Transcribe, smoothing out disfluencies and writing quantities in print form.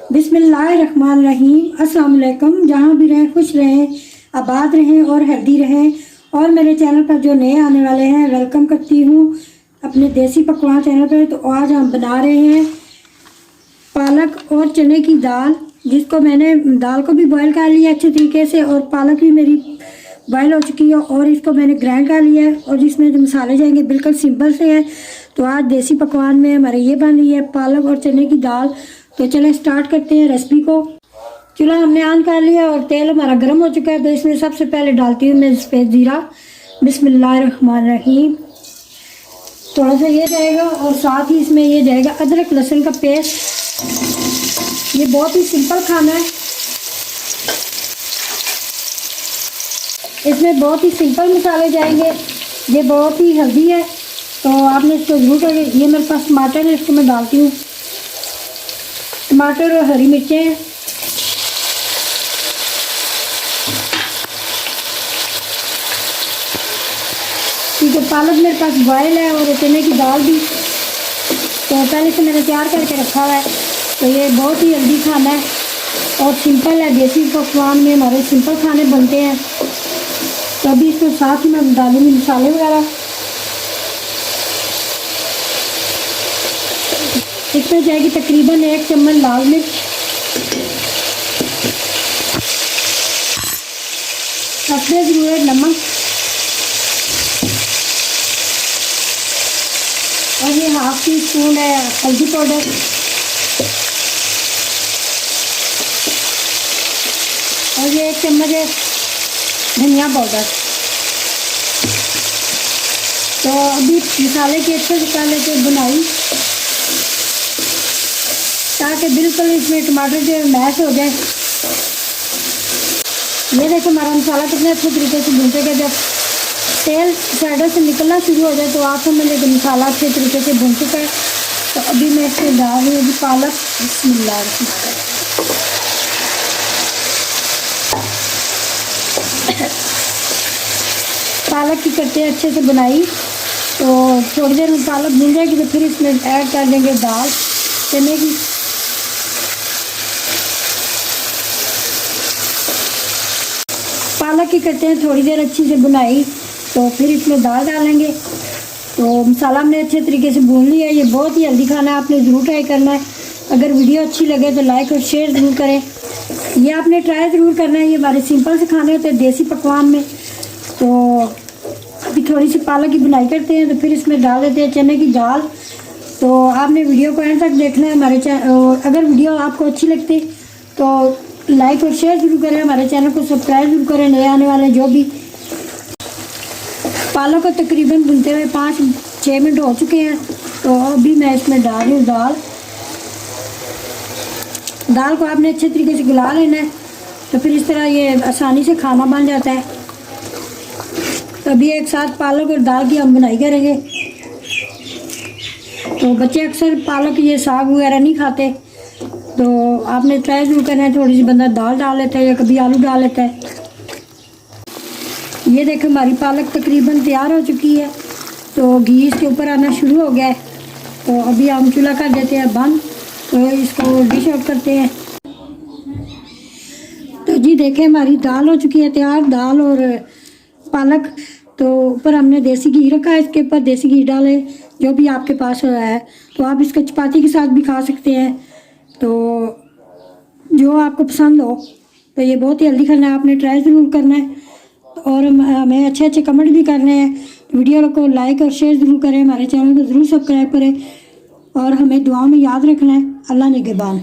बिस्मिल्लाहिर्रहमानिर्रहीम। अस्सलाम वालेकुम। जहाँ भी रहें खुश रहें, आबाद रहें और हेल्दी रहें। और मेरे चैनल पर जो नए आने वाले हैं वेलकम करती हूँ अपने देसी पकवान चैनल पर। तो आज हम बना रहे हैं पालक और चने की दाल, जिसको मैंने दाल को भी बॉयल कर लिया अच्छे तरीके से और पालक भी मेरी बॉयल हो चुकी है और इसको मैंने ग्राइंड कर लिया है। और जिसमें जो मसाले जाएंगे बिल्कुल सिंपल से है। तो आज देसी पकवान में हमारे ये बन रही है पालक और चने की दाल। तो चलें स्टार्ट करते हैं रेसिपी को। चूल्हा हमने ऑन कर लिया और तेल हमारा गर्म हो चुका है। तो इसमें सबसे पहले डालती हूँ मैं इस पर ज़ीरा। बिस्मिल्लाहिर्रहमानिर्रहीम। थोड़ा सा ये जाएगा और साथ ही इसमें ये जाएगा अदरक लहसुन का पेस्ट। ये बहुत ही सिंपल खाना है, इसमें बहुत ही सिंपल मसाले जाएंगे, ये बहुत ही हेल्दी है। तो आपने इसको ज़रूर करें। ये मेरे पास टमाटर है, इसको मैं डालती हूँ। टमाटर और हरी मिर्चें हैं। ठीक है, पालक मेरे पास बॉयल है और चने की दाल भी तो पहले से मैंने तैयार करके रखा हुआ है। तो ये बहुत ही हेल्दी खाना है और सिंपल है। देसी पकवान में हमारे सिंपल खाने बनते हैं। तो अभी इसके साथ ही मैं डालूंगी मसाले वगैरह। इसमें जाएगी तकरीबन 1 चम्मच लाल मिर्च, अपने ज़रूरत नमक और ये 1/2 टी स्पून है हल्दी पाउडर और ये 1 चम्मच है धनिया पाउडर। तो अभी मसाले की अच्छे से कर लेते हैं बुनाई, ताकि बिल्कुल इसमें टमाटर जो मैश हो जाए। ये देखो हमारा मसाला कितने अच्छे तरीके से भूनते। जब तेल साइडों से निकलना शुरू हो जाए तो आप समझ कि मसाला अच्छे तरीके से भून चुका है। तो अभी मैं इसमें डाल रही हूँ पालक। बिस्मिल्लाह। पालक की करते हैं अच्छे से बुनाई। तो थोड़ी देर में पालक भून जाएगी तो फिर इसमें ऐड कर देंगे दाल चने की। पालक की करते हैं थोड़ी देर अच्छी से बुनाई, तो फिर इसमें दाल डालेंगे। तो मसाला हमने अच्छे तरीके से भून लिया है। ये बहुत ही हेल्दी खाना है, आपने ज़रूर ट्राई करना है। अगर वीडियो अच्छी लगे तो लाइक और शेयर ज़रूर करें। ये आपने ट्राई ज़रूर करना है। ये हमारे सिंपल से खाने होते हैं देसी पकवान में। तो अभी थोड़ी सी पालक की बुनाई करते हैं, तो फिर इसमें डाल देते हैं चने की दाल। तो आपने वीडियो को एंड तक देखना है। हमारे अगर वीडियो आपको अच्छी लगती तो लाइक और शेयर ज़रूर करें। हमारे चैनल को सब्सक्राइब ज़रूर करें। नए आने वाले जो भी पालक को तकरीबन भुनते हुए 5-6 मिनट हो चुके हैं। तो अभी मैं इसमें डाल रही हूँ दाल। दाल को आपने अच्छे तरीके से गला लेना है, तो फिर इस तरह ये आसानी से खाना बन जाता है। तो अभी एक साथ पालक और दाल की हम बुनाई करेंगे। तो बच्चे अक्सर पालक ये साग वगैरह नहीं खाते, तो आपने ट्राई ज़रूर करना है। थोड़ी सी बंदा दाल डाल लेता है या कभी आलू डाल लेता है। ये देखो हमारी पालक तकरीबन तैयार हो चुकी है। तो घी इसके ऊपर आना शुरू हो गया है। तो अभी हम चूल्हा कर देते हैं बंद। तो इसको डिश आउट करते हैं। तो जी देखें हमारी दाल हो चुकी है तैयार, दाल और पालक। तो ऊपर हमने देसी घी रखा है, इसके ऊपर देसी घी डालें जो भी आपके पास है। तो आप इसको चपाती के साथ भी खा सकते हैं, तो जो आपको पसंद हो। तो ये बहुत ही हेल्दी खाना है, आपने ट्राई ज़रूर करना है। और हमें अच्छे अच्छे कमेंट भी करने हैं। वीडियो को लाइक और शेयर ज़रूर करें। हमारे चैनल को ज़रूर सब्सक्राइब करें और हमें दुआओं में याद रखना है। अल्लाह निगहबान।